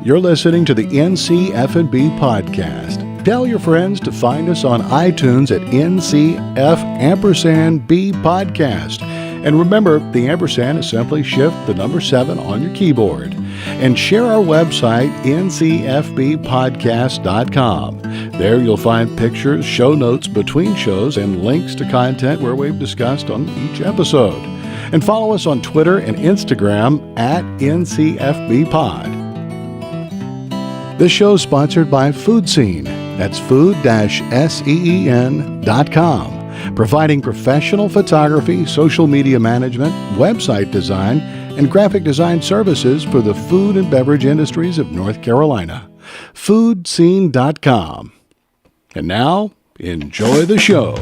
You're listening to the NCF&B podcast. Tell your friends to find us on iTunes at NCF&B podcast. And remember, the ampersand is simply shift the number 7 on your keyboard. And share our website, ncfbpodcast.com. There you'll find pictures, show notes between shows, and links to content where we've discussed on each episode. And follow us on Twitter and Instagram at NCFBpod. This show is sponsored by Food Scene. That's food-sceen.com, providing professional photography, social media management, website design, and graphic design services for the food and beverage industries of North Carolina. Foodscene.com. And now, enjoy the show.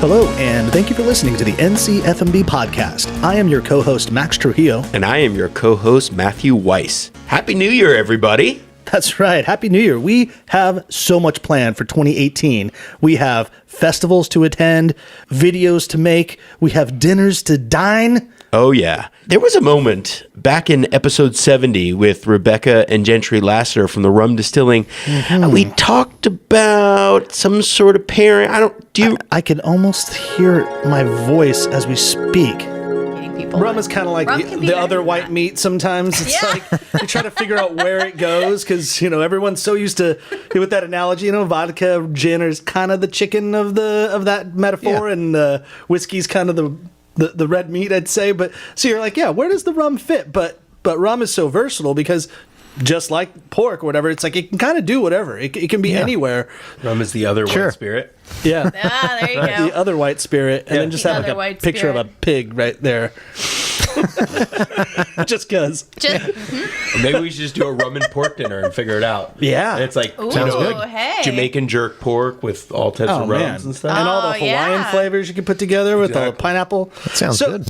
Hello, and thank you for listening to the NCF&B podcast. I am your co-host, Max Trujillo. And I am your co-host, Matthew Weiss. Happy New Year, everybody. That's right. Happy New Year. We have so much planned for 2018. We have festivals to attend, videos to make. We have dinners to dine. Oh, yeah. There was a moment back in episode 70 with Rebecca and Gentry Lassiter from the Rum Distilling. We talked about some sort of pairing. I can almost hear my voice as we speak. Rum is kind of like the other white meat sometimes. It's like you try to figure out where it goes because, everyone's so used to, with that analogy, vodka, gin is kind of the chicken of that metaphor, and whiskey's kind of the red meat, I'd say. But so you're like, where does the rum fit? But rum is so versatile because just like pork or whatever, it's like it can kind of do whatever. It can be anywhere. Rum is the other white spirit. Yeah. There you go. The other white spirit. And then just have like a picture of a pig right there. Just because. Maybe we should just do a rum and pork dinner and figure it out. Yeah. And it's like sounds good. Hey. Jamaican jerk pork with all types of rums and stuff. And all the Hawaiian flavors you can put together with all the pineapple. That sounds good.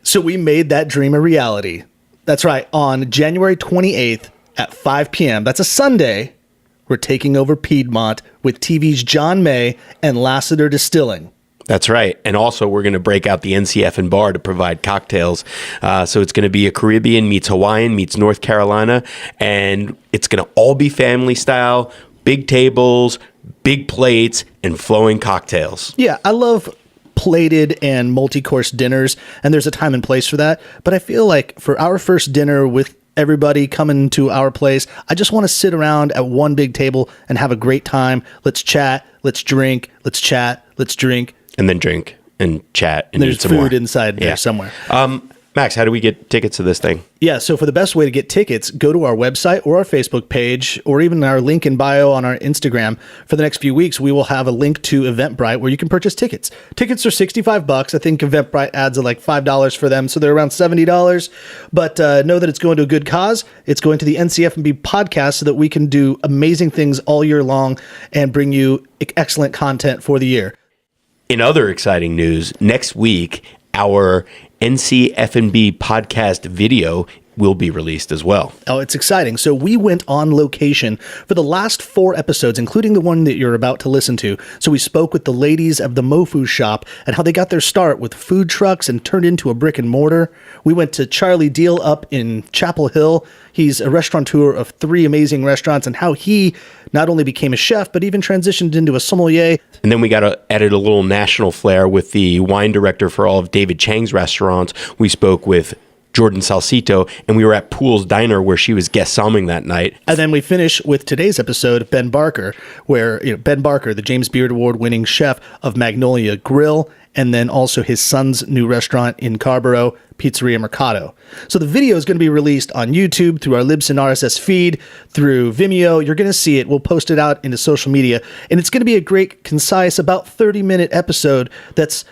So we made that dream a reality. That's right. On January 28th at 5 p.m., that's a Sunday, we're taking over Piedmont with TV's John May and Lassiter Distilling. That's right. And also, we're going to break out the NCF and bar to provide cocktails. So it's going to be a Caribbean meets Hawaiian meets North Carolina. And it's going to all be family style, big tables, big plates, and flowing cocktails. Yeah, I love plated and multi-course dinners, and there's a time and place for that. But I feel like for our first dinner with everybody coming to our place, I just want to sit around at one big table and have a great time. Let's chat, let's drink, let's chat, let's drink. And then drink and chat and there's eat some food more. Inside there somewhere. Max, how do we get tickets to this thing? Yeah, so for the best way to get tickets, go to our website or our Facebook page or even our link in bio on our Instagram. For the next few weeks, we will have a link to Eventbrite where you can purchase tickets. Tickets are $65. I think Eventbrite adds like $5 for them, so they're around $70. But know that it's going to a good cause. It's going to the NCF&B podcast so that we can do amazing things all year long and bring you excellent content for the year. In other exciting news, next week, our NCF&B podcast video will be released as well. Oh, it's exciting. So we went on location for the last 4 episodes, including the one that you're about to listen to. So we spoke with the ladies of the Mofu shop and how they got their start with food trucks and turned into a brick and mortar. We went to Charlie Deal up in Chapel Hill. He's a restaurateur of 3 amazing restaurants and how he not only became a chef, but even transitioned into a sommelier. And then we added a little national flair with the wine director for all of David Chang's restaurants. We spoke with Jordan Salcito, and we were at Pool's Diner where she was guest somming that night. And then we finish with today's episode, Ben Barker, where Ben Barker, the James Beard Award-winning chef of Magnolia Grill, and then also his son's new restaurant in Carrboro, Pizzeria Mercato. So the video is going to be released on YouTube, through our Libsyn RSS feed, through Vimeo. You're going to see it. We'll post it out into social media. And it's going to be a great, concise, about 30-minute episode that's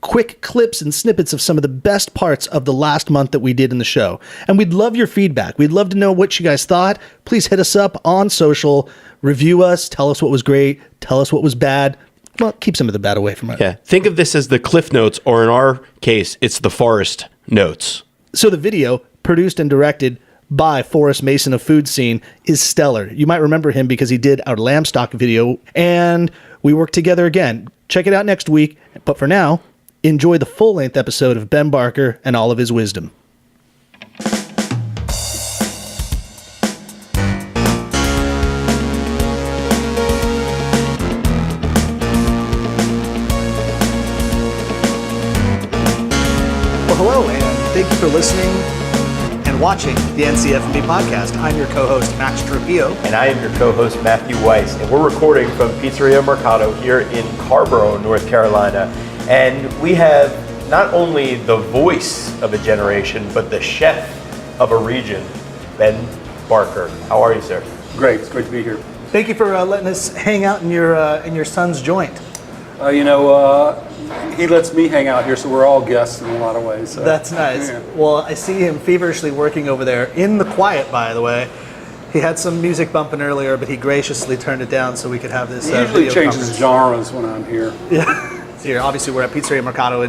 quick clips and snippets of some of the best parts of the last month that we did in the show. And we'd love your feedback. We'd love to know what you guys thought. Please hit us up on social, review us, tell us what was great, tell us what was bad. Well, keep some of the bad away from us. Yeah. Think of this as the Cliff Notes, or in our case, it's the Forest Notes. So the video, produced and directed by Forrest Mason of Food Scene is stellar. You might remember him because he did our lamb stock video, and we worked together again. Check it out next week. But for now, enjoy the full-length episode of Ben Barker and all of his wisdom. Well, hello, and thank you for listening and watching the NCF&B podcast. I'm your co-host, Max Trujillo. And I am your co-host, Matthew Weiss, and we're recording from Pizzeria Mercato here in Carrboro, North Carolina. And we have not only the voice of a generation, but the chef of a region, Ben Barker. How are you, sir? Great, it's great to be here. Thank you for letting us hang out in your son's joint. He lets me hang out here, so we're all guests in a lot of ways. So. That's nice. Yeah. Well, I see him feverishly working over there in the quiet, by the way. He had some music bumping earlier, but he graciously turned it down so we could have this He usually video changes conference. genres when I'm here. Yeah. So here, obviously, we're at Pizzeria Mercato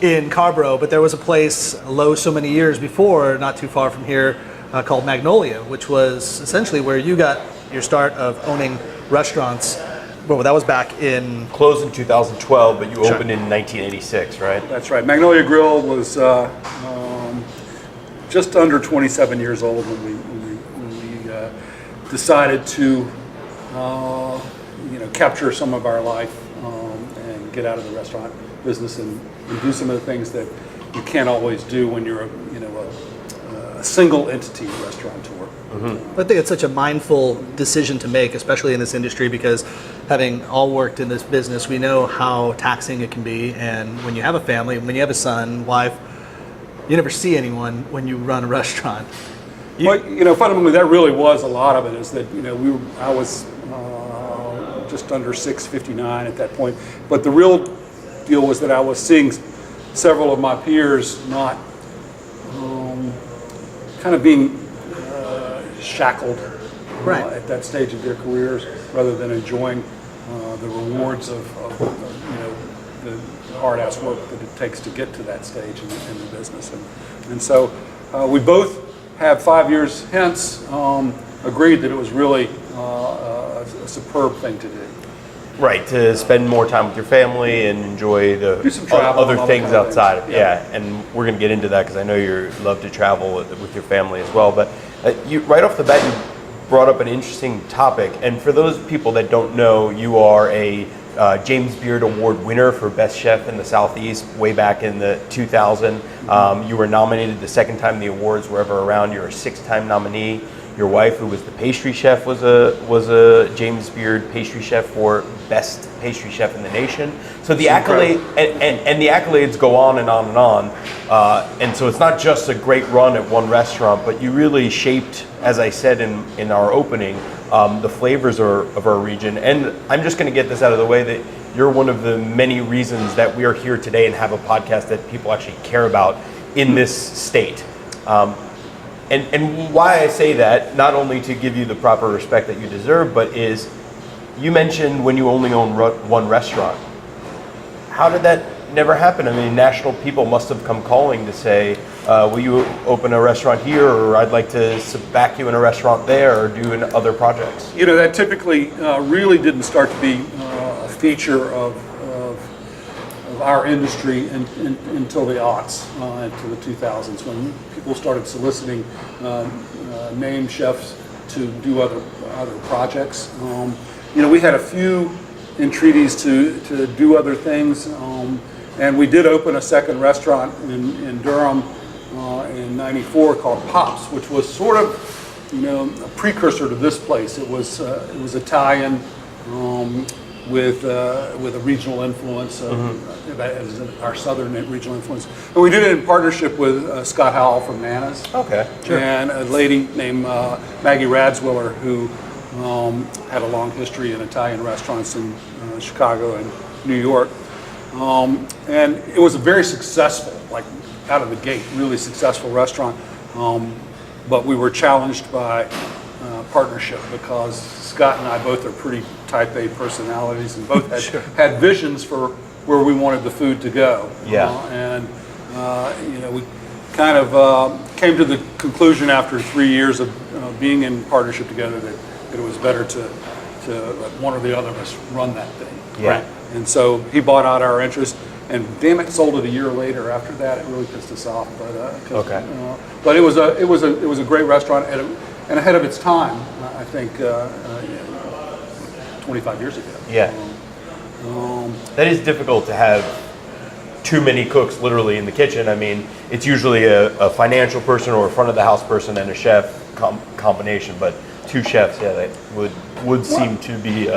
in Carrboro, but there was a place so many years before, not too far from here, called Magnolia, which was essentially where you got your start of owning restaurants. Well, that was back in... Closed in 2012, but you Sure. opened in 1986, right? That's right. Magnolia Grill was just under 27 years old when we decided to capture some of our life and get out of the restaurant business and do some of the things that you can't always do when you're a single entity restaurateur. I think it's such a mindful decision to make, especially in this industry, because having all worked in this business, we know how taxing it can be. And when you have a family, when you have a son, wife, you never see anyone when you run a restaurant. Fundamentally, that really was a lot of it. Is that I was just under 659 at that point, but the real deal was that I was seeing several of my peers not kind of being shackled Right. At that stage of their careers, rather than enjoying the rewards of the hard-ass work that it takes to get to that stage in the business. And so we both have 5 years hence agreed that it was really a superb thing to do. Right, to spend more time with your family and enjoy the Do some travel other and all things that kind of outside. things. Yeah, and we're going to get into that because I know you love to travel with your family as well. But you right off the bat, you brought up an interesting topic. And for those people that don't know, you are a James Beard Award winner for Best Chef in the Southeast way back in the 2000. You were nominated the second time the awards were ever around. You're a 6-time nominee. Your wife, who was the pastry chef, was a James Beard pastry chef for Best Pastry Chef in the nation. So the accolade and the accolades go on and on and on. And so it's not just a great run at one restaurant, but you really shaped, as I said in our opening, the flavors of our region. And I'm just going to get this out of the way that you're one of the many reasons that we are here today and have a podcast that people actually care about in this state. And why I say that, not only to give you the proper respect that you deserve, but is you mentioned when you only own one restaurant. How did that never happen? I mean, national people must have come calling to say, will you open a restaurant here, or I'd like to back you in a restaurant there, or do in other projects? That typically really didn't start to be a feature of our industry until the aughts, into the 2000s, when people started soliciting named chefs to do other projects. We had a few entreaties to do other things, and we did open a second restaurant in Durham in '94 called Pops, which was sort of a precursor to this place. It was Italian. With a regional influence, as our southern regional influence. And we did it in partnership with Scott Howell from Nana's. Okay, sure. And a lady named Maggie Radswiller, who had a long history in Italian restaurants in Chicago and New York. And it was a very successful, like out of the gate, really successful restaurant. But we were challenged by partnership because Scott and I both are pretty type A personalities and both had visions for where we wanted the food to go. Yeah. We kind of came to the conclusion after 3 years of being in partnership together that it was better to let one or the other of us run that thing. Yeah. And so he bought out our interest, and damn it, sold it a year later. After that, it really pissed us off. But it was a great restaurant and ahead of its time. I think 25 years ago. Yeah. That is difficult to have too many cooks literally in the kitchen. I mean, it's usually a financial person or a front of the house person and a chef combination, but two chefs, yeah, that would seem to be.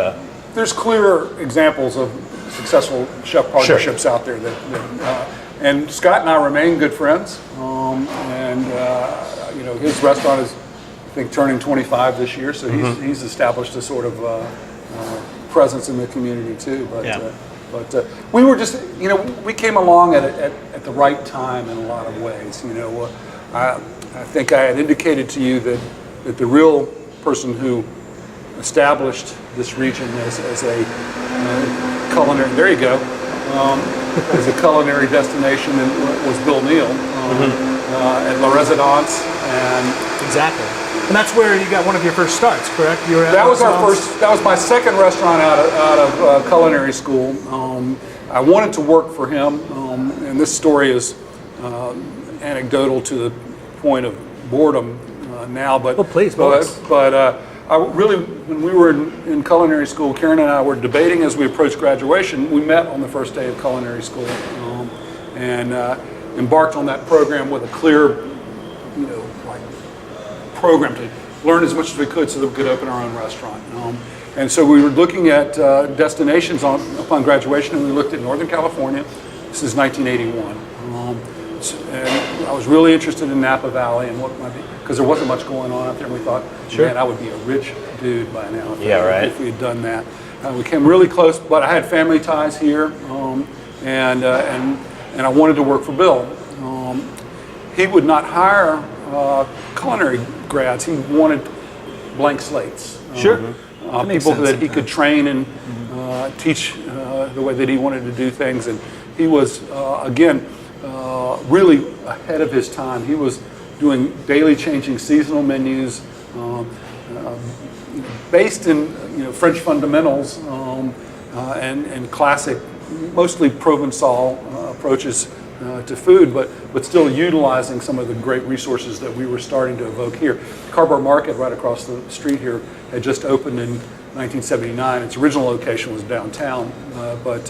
There's clear examples of successful chef partnerships out there and Scott and I remain good friends. His restaurant is, I think, turning 25 this year, so he's established a sort of presence in the community too. But we were just, we came along at the right time in a lot of ways. I think I had indicated to you that the real person who established this region as a culinary, there you go, as a culinary destination was Bill Neal at La Residence. Exactly. And that's where you got one of your first starts, correct? You were at that was my second restaurant out of culinary school. I wanted to work for him, and this story is anecdotal to the point of boredom now. But please. I really, when we were in culinary school, Karen and I were debating as we approached graduation. We met on the first day of culinary school and embarked on that program with a clear, program to learn as much as we could so that we could open our own restaurant. And so we were looking at destinations upon graduation, and we looked at Northern California. This is 1981. And I was really interested in Napa Valley and what might be, because there wasn't much going on out there, and we thought, man, I would be a rich dude by now if we had done that. We came really close, but I had family ties here, and I wanted to work for Bill. He would not hire culinary grads. He wanted blank slates. People that he could train and teach the way that he wanted to do things. And he was, really ahead of his time. He was doing daily changing seasonal menus based in French fundamentals and classic, mostly Provençal approaches to food, but still utilizing some of the great resources that we were starting to evoke here. Carrboro Market right across the street here had just opened in 1979. Its original location was downtown, but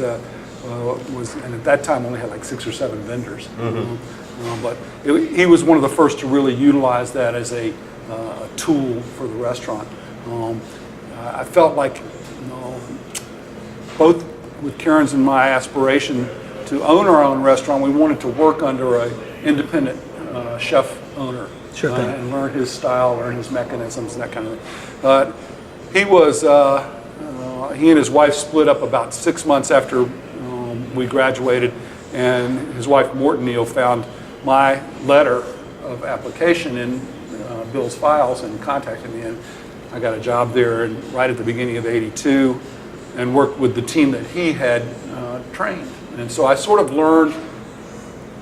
and at that time only had like 6 or 7 vendors. But he was one of the first to really utilize that as a tool for the restaurant. I felt like both with Karen's and my aspiration to own our own restaurant, we wanted to work under an independent chef owner and learn his style, learn his mechanisms, and that kind of thing. He and his wife split up about 6 months after we graduated, and his wife Morton Neal found my letter of application in Bill's files and contacted me, and I got a job there right at the beginning of '82 and worked with the team that he had trained. And so I sort of learned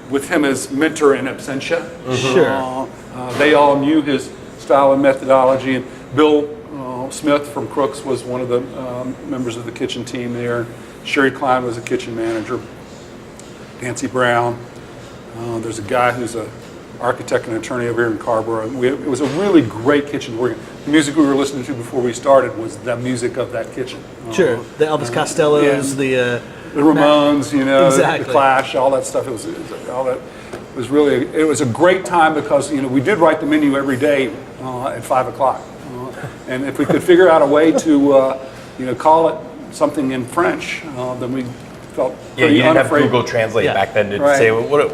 with him as mentor in absentia. They all knew his style and methodology, and Bill Smith from Crooks was one of the members of the kitchen team there. Sherry Klein was a kitchen manager. Nancy Brown. There's a guy who's an architect and attorney over here in Carrboro. It was a really great kitchen to work in. The music we were listening to before we started was the music of that kitchen. The Elvis Costellos, the Ramones, exactly. The Clash, all that stuff. It was a great time because we did write the menu every day at 5 o'clock, and if we could figure out a way to call it something in French, then we felt pretty you didn't unafraid. have Google Translate back then to say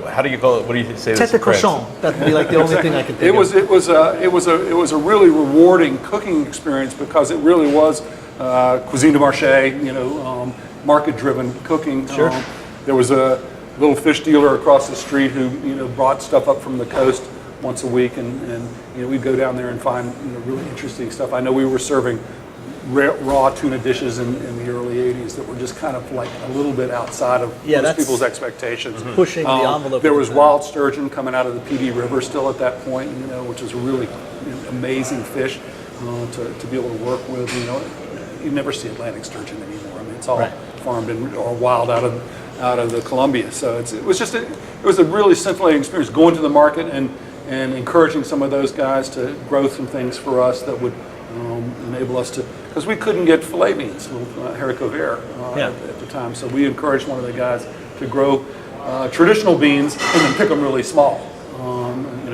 how do you call it? What do you say? Tête de cochon. That'd be like the only thing I could think of. It was a really rewarding cooking experience because it really was cuisine de marché, market-driven cooking. There was a little fish dealer across the street who brought stuff up from the coast once a week, and we'd go down there and find really interesting stuff. I know we were serving raw tuna dishes in the early 80s that were just kind of like a little bit outside of most people's expectations. Pushing the envelope. There was wild sturgeon coming out of the PD River still at that point, which is a really amazing fish to be able to work with. You never see Atlantic sturgeon anymore. I mean, it's all farmed or wild out of the Columbia. So it was a really scintillating experience going to the market and encouraging some of those guys to grow some things for us that would enable us to, because we couldn't get filet beans, haricot vert at the time. So we encouraged one of the guys to grow traditional beans and then pick them really small.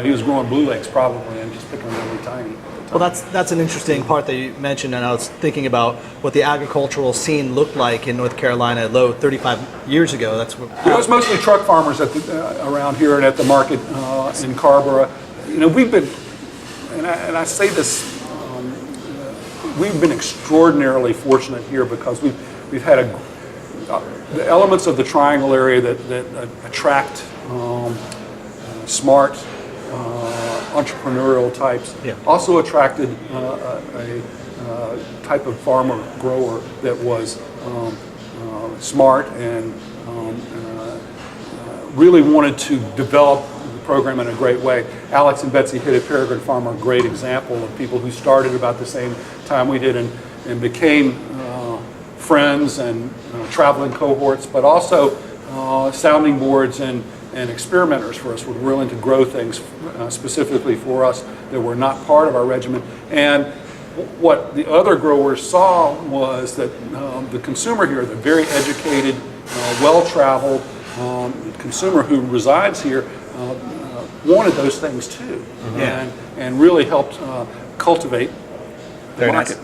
He was growing blue legs probably and just picking them really tiny. Well, that's an interesting part that you mentioned, and I was thinking about what the agricultural scene looked like in North Carolina 35 years ago. That's what it was mostly truck farmers around here and at the market in Carrboro. We've been, and I say this, we've been extraordinarily fortunate here because we've had the elements of the Triangle area that attract smart, entrepreneurial types. Also attracted a type of farmer grower that was smart and really wanted to develop the program in a great way. Alex and Betsy Hitt at Peregrine Farm are a great example of people who started about the same time we did and became friends and traveling cohorts, but also sounding boards and experimenters for us. We're willing to grow things specifically for us that were not part of our regimen. And what the other growers saw was that the consumer here, the very educated, well-traveled consumer who resides here, wanted those things too, and really helped cultivate the market.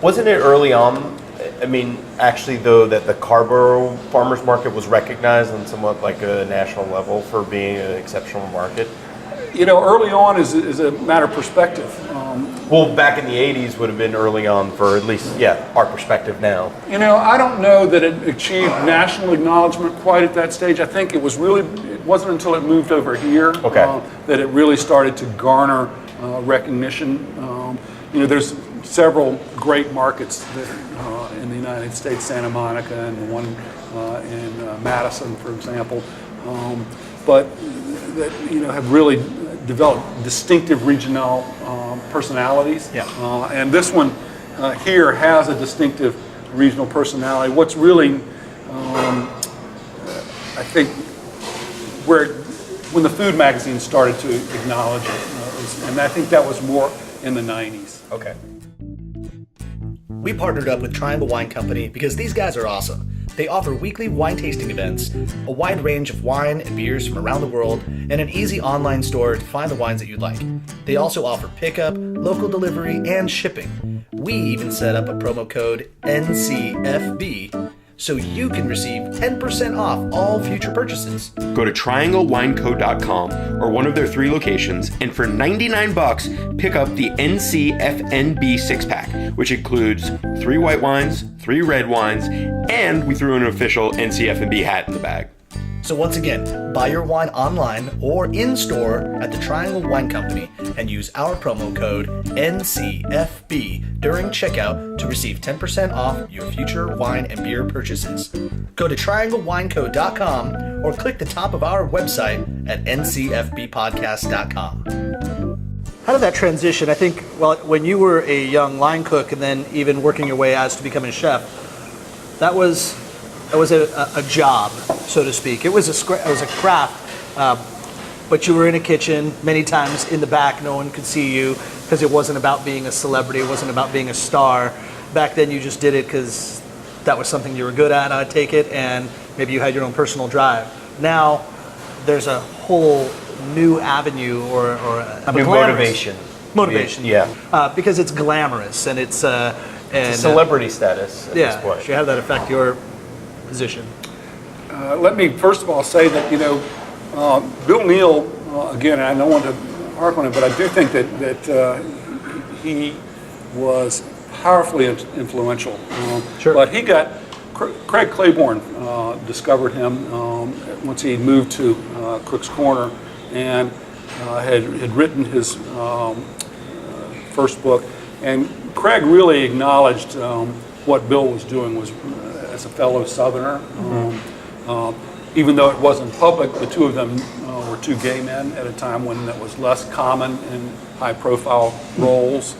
Wasn't it early on? I mean, actually, though, that the Carrboro Farmers Market was recognized on somewhat like a national level for being an exceptional market? Early on is a matter of perspective. Well, back in the 80s would have been early on for at least, our perspective now. I don't know that it achieved national acknowledgement quite at that stage. I think it wasn't until it moved over here that it really started to garner recognition. There's several great markets in the United States, Santa Monica and the one in Madison, for example, but that have really developed distinctive regional personalities. And this one here has a distinctive regional personality. What's really, I think, when the food magazine started to acknowledge it, and I think that was more in the 90s. Okay. We partnered up with Triangle Wine Company because these guys are awesome. They offer weekly wine tasting events, a wide range of wine and beers from around the world, and an easy online store to find the wines that you'd like. They also offer pickup, local delivery, and shipping. We even set up a promo code NCFB so you can receive 10% off all future purchases. Go to trianglewineco.com or one of their 3 locations, and for $99, pick up the NCFNB 6-pack, which includes 3 white wines, 3 red wines, and we threw an official NCFNB hat in the bag. So once again, buy your wine online or in-store at the Triangle Wine Company and use our promo code NCFB during checkout to receive 10% off your future wine and beer purchases. Go to trianglewineco.com or click the top of our website at ncfbpodcast.com. How did that transition? I think, when you were a young line cook and then even working your way as to becoming a chef, that was a job, so to speak. It was a craft, but you were in a kitchen many times in the back. No one could see you because it wasn't about being a celebrity. It wasn't about being a star. Back then, you just did it because that was something you were good at. I'd take it, and maybe you had your own personal drive. Now, there's a whole new avenue or a new motivation. Because it's glamorous and it's a celebrity status at this point. Should have that affect your position? Let me first of all say that Bill Neal, again, I don't want to harp on it, but I do think that he was powerfully influential. Sure. But he got Craig Claiborne discovered him once he moved to Cook's Corner and had written his first book. And Craig really acknowledged what Bill was doing was, as a fellow Southerner. Even though it wasn't public, the two of them were two gay men at a time when that was less common in high-profile roles,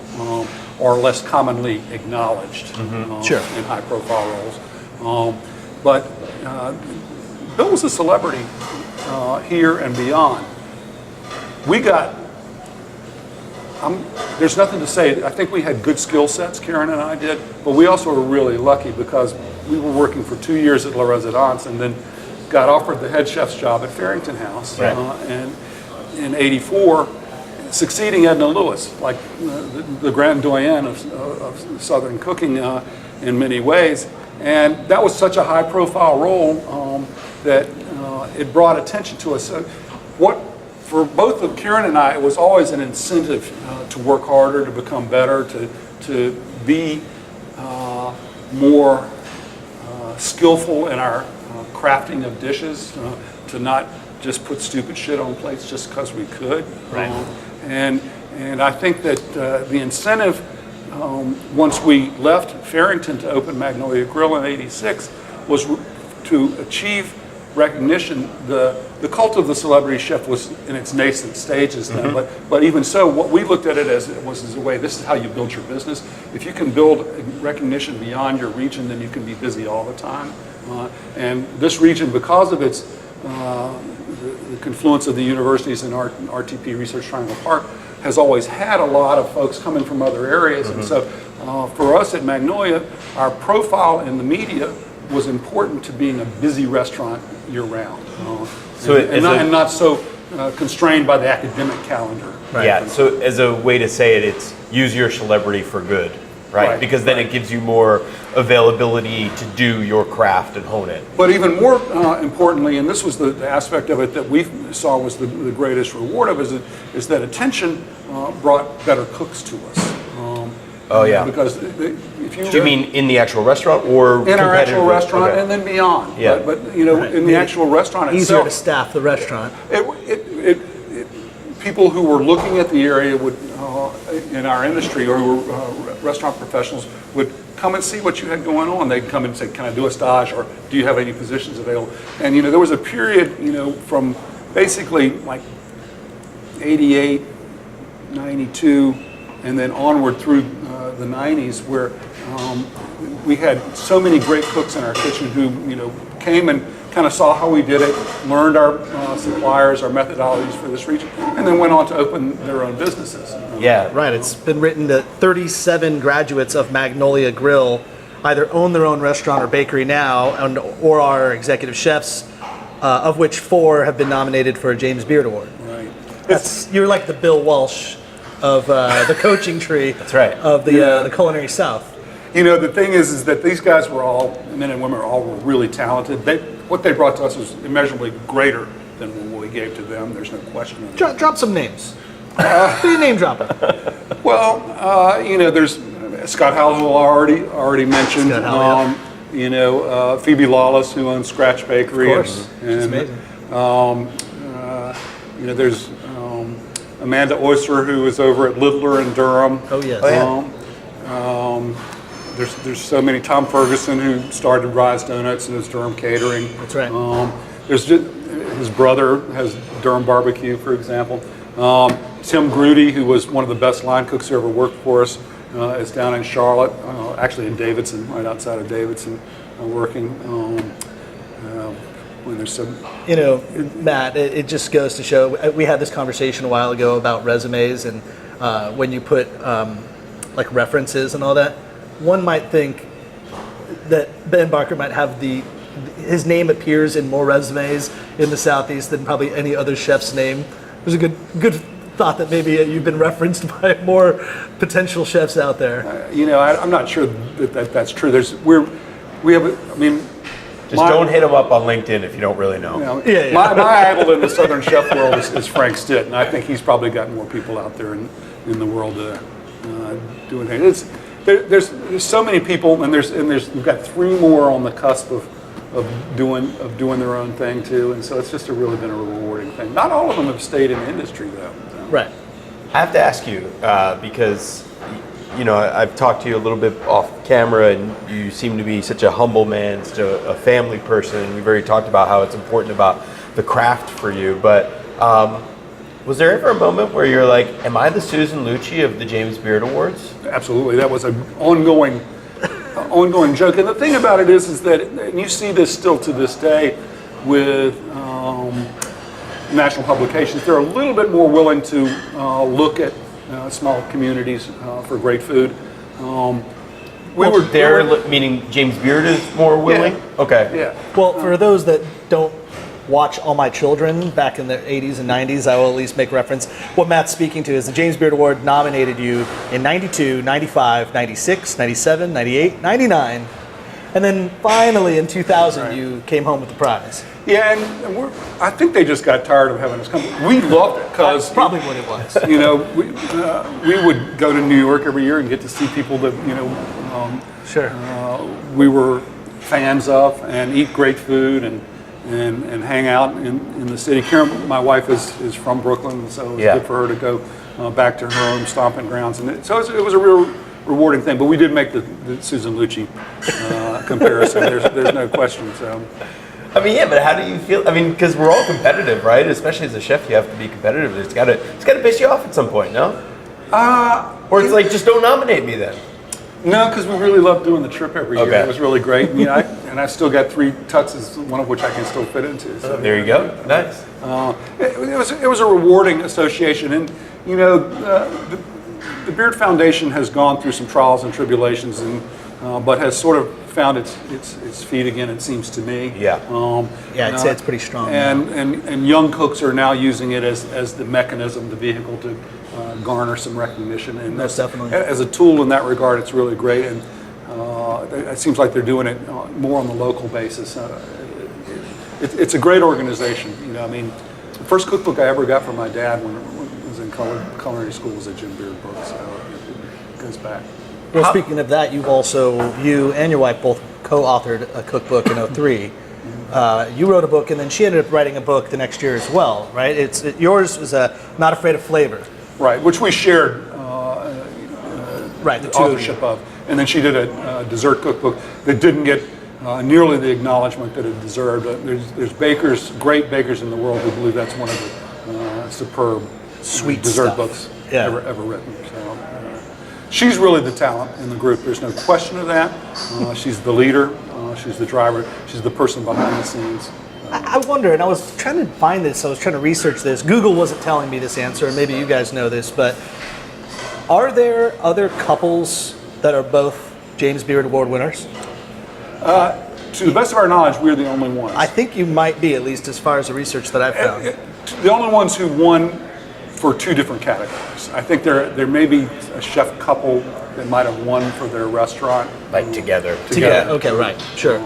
or less commonly acknowledged in high-profile roles. But Bill was a celebrity here and beyond. We got, there's nothing to say, I think we had good skill sets, Karen and I did, but we also were really lucky because we were working for 2 years at La Residence and then got offered the head chef's job at Farrington House, and in '84, succeeding Edna Lewis, like the grand doyenne of Southern cooking in many ways. And that was such a high-profile role that it brought attention to us. For both of Karen and I, it was always an incentive to work harder, to become better, to be more skillful in our crafting of dishes, to not just put stupid shit on plates just because we could. Right. And I think that the incentive, once we left Farrington to open Magnolia Grill in '86, was to achieve recognition. The cult of the celebrity chef was in its nascent stages then, but even so, what we looked at it as a way, this is how you build your business. If you can build recognition beyond your region, then you can be busy all the time. And this region, because of its the confluence of the universities and RTP Research Triangle Park, has always had a lot of folks coming from other areas. And so for us at Magnolia, our profile in the media was important to being a busy restaurant year-round. And not so constrained by the academic calendar. Right. Yeah, so as a way to say it, it's use your celebrity for good, right? Because then it gives you more availability to do your craft and hone it. But even more importantly, and this was the aspect of it that we saw was the greatest reward of it, is that attention brought better cooks to us. Because if you... Do you mean in the actual restaurant or in our actual restaurant and then beyond? Yeah. But in the actual restaurant Easier itself... to staff the restaurant. People who were looking at the area would, in our industry, or who were restaurant professionals, would come and see what you had going on. They'd come and say, can I do a stage, or do you have any positions available? And there was a period, from basically like 88, 92, and then onward through the 90s, where we had so many great cooks in our kitchen who came and kind of saw how we did it, learned our suppliers, our methodologies for this region, and then went on to open their own businesses. Yeah, Right, it's been written that 37 graduates of Magnolia Grill either own their own restaurant or bakery now, or are executive chefs, of which 4 have been nominated for a James Beard Award. Right. You're like the Bill Walsh of the coaching tree. That's right. Of the culinary South. The thing is that these guys were all, men and women, were really talented. What they brought to us was immeasurably greater than what we gave to them. There's no question of it. Drop some names. Who are you name dropping? Well, there's Scott Howell, already mentioned. Scott Howell, Phoebe Lawless, who owns Scratch Bakery. Of course, she's amazing. There's Amanda Oyster, who is over at Littler in Durham. Oh yes. There's so many. Tom Ferguson, who started Rise Donuts and is Durham Catering. That's right. There's his brother has Durham Barbecue, for example. Tim Grudy, who was one of the best line cooks who ever worked for us, is down in Charlotte, actually in Davidson, right outside of Davidson, working. When there's some, Matt, it just goes to show. We had this conversation a while ago about resumes and when you put like references and all that. One might think that Ben Barker might have his name appears in more resumes in the Southeast than probably any other chef's name. There's a good thought that maybe you've been referenced by more potential chefs out there. I'm not sure that's true. Don't hit him up on LinkedIn if you don't really know. My idol in the Southern chef world is Frank Stitt, and I think he's probably got more people out there in the world doing things. There's so many people, and we've got 3 more on the cusp of doing their own thing too, and so it's just really been a rewarding thing. Not all of them have stayed in the industry though. Right. I have to ask you because I've talked to you a little bit off camera, and you seem to be such a humble man, such a family person. We've already talked about how it's important about the craft for you, but was there ever a moment where you're like, am I the Susan Lucci of the James Beard Awards? Absolutely. That was an ongoing joke. And the thing about it is that, and you see this still to this day with national publications, they're a little bit more willing to look at small communities for great food. Meaning James Beard is more willing? Yeah. Okay. Yeah. Well, for those that don't watch All My Children back in the 80s and 90s, I will at least make reference. What Matt's speaking to is the James Beard Award nominated you in 92, 95, 96, 97, 98, 99, and then finally in 2000 you came home with the prize. Yeah, and I think they just got tired of having us come. We loved it because That's probably what it was. We would go to New York every year and get to see people that Sure. we were fans of, and eat great food and hang out in the city. Karen, my wife, is from Brooklyn, so it was good for her to go back to her own stomping grounds, and so it was a real rewarding thing. But we did make the Susan Lucci comparison. There's no question. So. I mean, yeah, but how do you feel? I mean, because we're all competitive, right? Especially as a chef, you have to be competitive. It's got to piss you off at some point, no? Or it's like, just don't nominate me then. No, because we really loved doing the trip every year. Okay. It was really great. And I still got 3 tuxes, one of which I can still fit into. So. There you go. Nice. It was a rewarding association, and the Beard Foundation has gone through some trials and tribulations, but has sort of found its feet again. It seems to me. Yeah. I'd say it's pretty strong. And young cooks are now using it as the mechanism, the vehicle to garner some recognition, and Most definitely. as a tool in that regard, it's really great. And it seems like they're doing it more on the local basis. It's a great organization. I mean, the first cookbook I ever got from my dad when I was in culinary school was a Jim Beard book, so it goes back. Well, speaking of that, you and your wife both co-authored a cookbook in 2003. You wrote a book, and then she ended up writing a book the next year as well, right? Yours is Not Afraid of Flavor. Right, which we shared Right, the the two of you. authorship of. And then she did a dessert cookbook that didn't get nearly the acknowledgement that it deserved. There's great bakers in the world who believe that's one of the superb Sweet dessert stuff. books Yeah. ever written. So she's really the talent in the group. There's no question of that. She's the leader. She's the driver. She's the person behind the scenes. I wonder, and I was trying to find this, I was trying to research this. Google wasn't telling me this answer, and maybe you guys know this, but are there other couples that are both James Beard Award winners? To the best of our knowledge, we're the only ones. I think you might be, at least as far as the research that I've found. The only ones who won for 2 different categories. I think there may be a chef couple that might have won for their restaurant. Like together. Together. Okay, right, sure.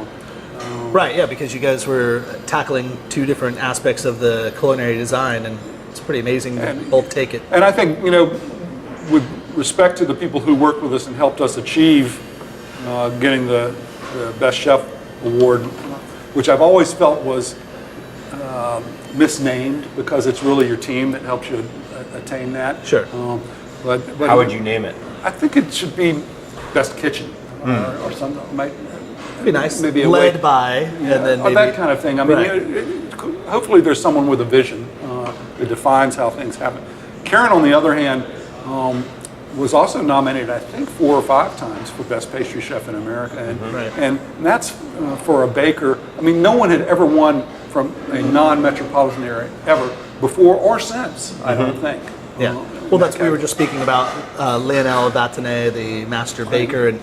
Right, yeah, because you guys were tackling 2 different aspects of the culinary design, and it's pretty amazing to both take it. And I think, with respect to the people who worked with us and helped us achieve getting the Best Chef Award, which I've always felt was misnamed because it's really your team that helps you attain that. Sure. But How would you name it? I think it should be Best Kitchen or something. It'd be nice. Maybe a led way- by, and then or maybe that kind of thing. I mean, Right. hopefully there's someone with a vision that defines how things happen. Karen, on the other hand, was also nominated, I think, 4 or 5 times for Best Pastry Chef in America, Right. and that's for a baker. I mean, no one had ever won from a non-metropolitan area ever before or since. I don't think. Yeah. Well, that's we were just speaking about Lionel Batanet, the master baker, and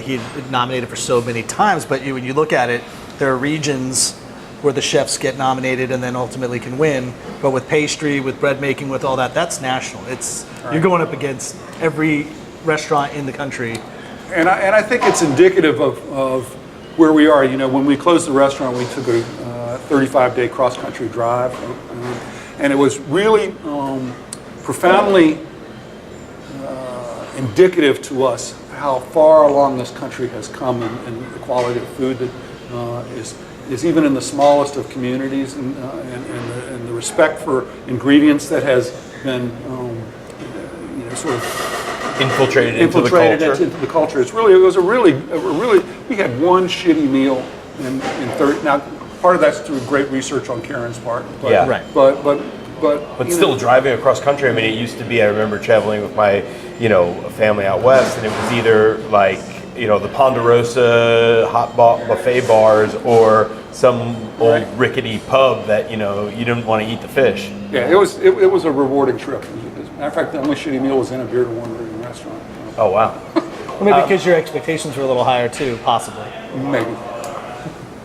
he nominated for so many times. But when you look at it, there are regions where the chefs get nominated and then ultimately can win. But with pastry, with bread making, with all that, that's national. You're going up against every restaurant in the country. And I think it's indicative of where we are. When we closed the restaurant, we took a 35-day cross-country drive, and it was really profoundly indicative to us how far along this country has come in the quality of food that is even in the smallest of communities, and the respect for ingredients that has been sort of infiltrated into the infiltrated culture. into the culture. It was a really, we had one shitty meal in 30. Now, part of that's through great research on Karen's part. But, Yeah. Right. But But still driving across country. I mean, it used to be, I remember traveling with my, family out west, and it was either like, the Ponderosa buffet bars or some old rickety pub that, you didn't want to eat the fish. yeah, it was a rewarding trip. As a matter of fact, the only shitty meal was in a beer to one restaurant. Oh, wow. Well, maybe because your expectations were a little higher too, possibly. Maybe.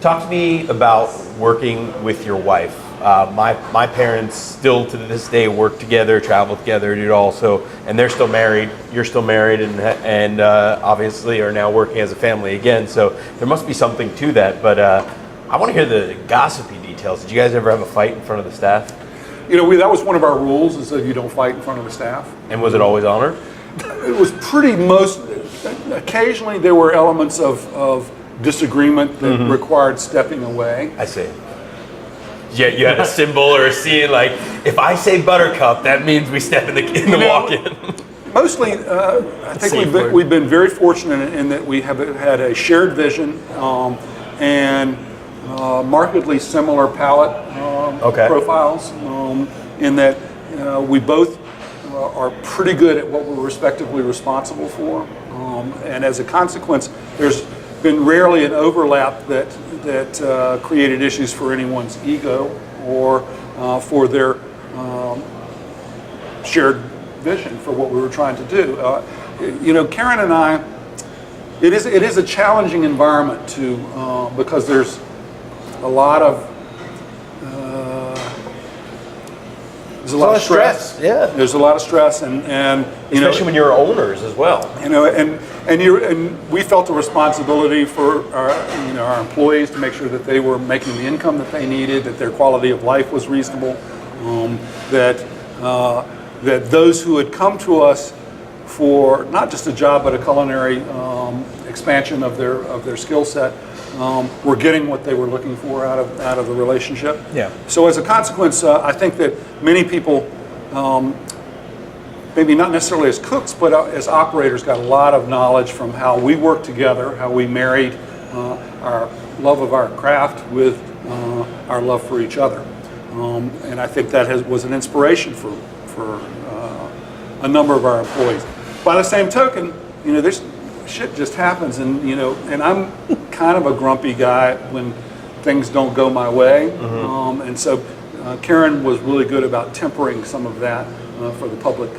Talk to me about working with your wife. My parents still to this day work together, travel together, do it all. So, and they're still married. You're still married, and obviously are now working as a family again. So there must be something to that. But I want to hear the gossipy details. Did you guys ever have a fight in front of the staff? That was one of our rules, is that you don't fight in front of the staff. And was it always honored? It was occasionally there were elements of disagreement that required stepping away. I see. Yeah, you had a symbol or a scene like, if I say buttercup, that means we step in the walk-in. Mostly, I think we've been very fortunate in that we have had a shared vision and markedly similar palate profiles, in that we both are pretty good at what we're respectively responsible for, and as a consequence, there's been rarely an overlap that created issues for anyone's ego or for their shared vision for what we were trying to do. Karen and I, it is a challenging environment because there's a lot of stress. Yeah. There's a lot of stress, and Especially when you're owners as well. and we felt a responsibility for our employees to make sure that they were making the income that they needed, that their quality of life was reasonable, that those who had come to us for not just a job but a culinary expansion of their skill set were getting what they were looking for out of the relationship. Yeah. So as a consequence, I think that many people, maybe not necessarily as cooks, but as operators, got a lot of knowledge from how we worked together, how we married our love of our craft with our love for each other. And I think that was an inspiration for a number of our employees. By the same token, there's shit just happens, and I'm kind of a grumpy guy when things don't go my way, and so Karen was really good about tempering some of that for the public.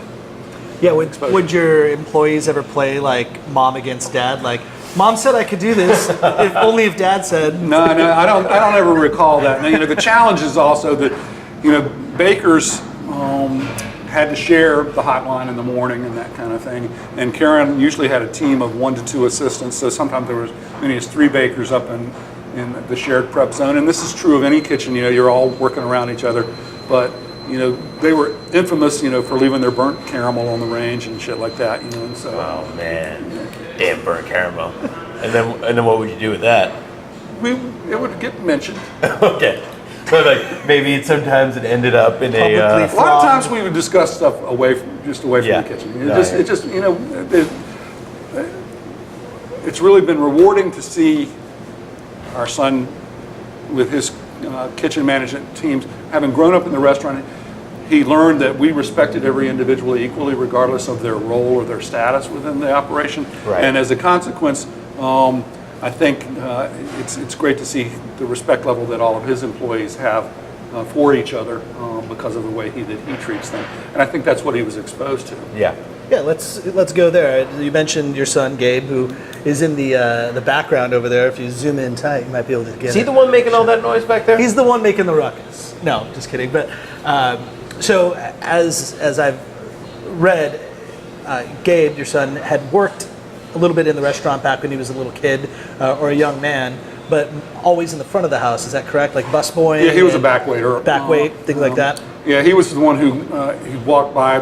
Yeah, would your employees ever play like mom against dad? Like, mom said I could do this, if dad said. No, I don't ever recall that. Now, the challenge is also that bakers had to share the hotline in the morning and that kind of thing. And Karen usually had a team of 1 to 2 assistants, so sometimes there was as many as 3 bakers up in the shared prep zone. And this is true of any kitchen. You're all working around each other, but they were infamous, for leaving their burnt caramel on the range and shit like that. And so. Oh man, damn burnt caramel. And then what would you do with that? It would get mentioned. Okay. But like maybe sometimes it ended up in Publicly A lot of times we would discuss stuff away from Yeah. the kitchen. No, It's really been rewarding to see our son with his kitchen management teams, having grown up in the restaurant. He learned that we respected every individual equally, regardless of their role or their status within the operation. Right. And as a consequence, I think it's great to see the respect level that all of his employees have for each other because of the way he treats them. And I think that's what he was exposed to. Yeah. Yeah, let's go there. You mentioned your son Gabe, who is in the background over there. If you zoom in tight, you might be able to get. Is he the one making all that noise back there? He's the one making the ruckus. No, just kidding. But so as I've read, Gabe, your son, had worked a little bit in the restaurant back when he was a little kid or a young man, but always in the front of the house. Is that correct? Like busboy? Yeah, he was a back waiter. Back wait, things like that. Yeah, he was the one who he walked by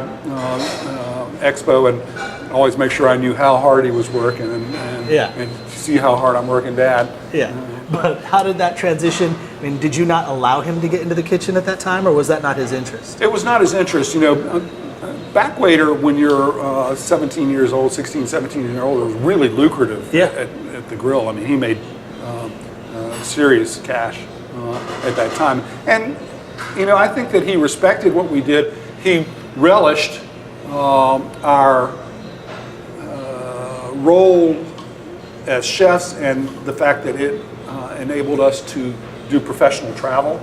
Expo and always make sure I knew how hard he was working and see how hard I'm working, Dad. Yeah. But how did that transition? I mean, did you not allow him to get into the kitchen at that time, or was that not his interest? It was not his interest. back waiter when you're 17 years old, 16, 17 years old, was really lucrative at the grill. I mean, he made serious cash at that time. And, I think that he respected what we did. He relished our role as chefs and the fact that it enabled us to do professional travel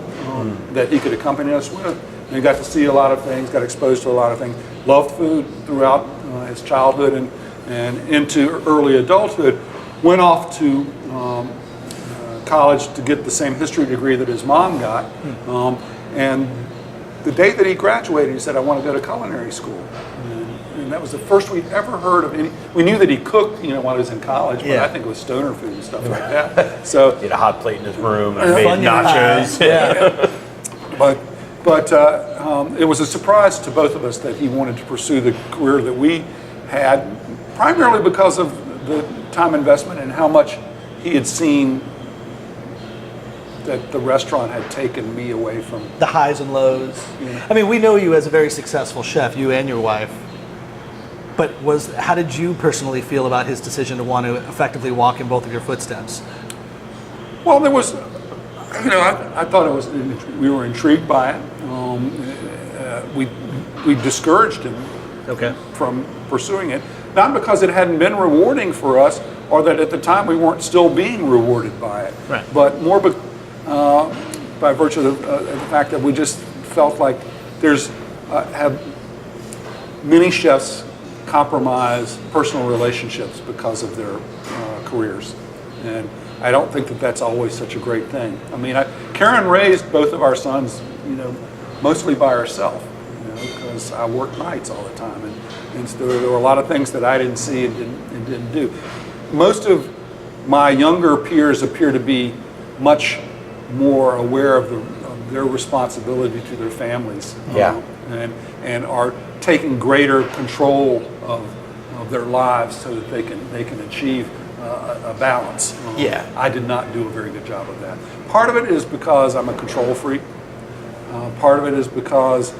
that he could accompany us with. And he got to see a lot of things, got exposed to a lot of things, loved food throughout his childhood and into early adulthood, went off to college to get the same history degree that his mom got. And the day that he graduated, he said, I want to go to culinary school. And that was the first we'd ever heard of any. We knew that he cooked, while he was in college, but I think it was stoner food and stuff like that. So He had a hot plate in his room and made nachos. But it was a surprise to both of us that he wanted to pursue the career that we had, primarily because of the time investment and how much he had seen that the restaurant had taken me away from. The highs and lows. I mean, we know you as a very successful chef, you and your wife. But how did you personally feel about his decision to want to effectively walk in both of your footsteps? Well, there was, I thought we were intrigued by it. We discouraged him from pursuing it, not because it hadn't been rewarding for us, or that at the time we weren't still being rewarded by it, but more by virtue of the fact that we just felt like have many chefs compromise personal relationships because of their careers, and I don't think that that's always such a great thing. I mean, Karen raised both of our sons, mostly by herself, because I worked nights all the time, and so there were a lot of things that I didn't see and didn't do. Most of my younger peers appear to be much more aware of their responsibility to their families, and are taking greater control of their lives so that they can achieve a balance. I did not do a very good job of that. Part of it is because I'm a control freak. Part of it is because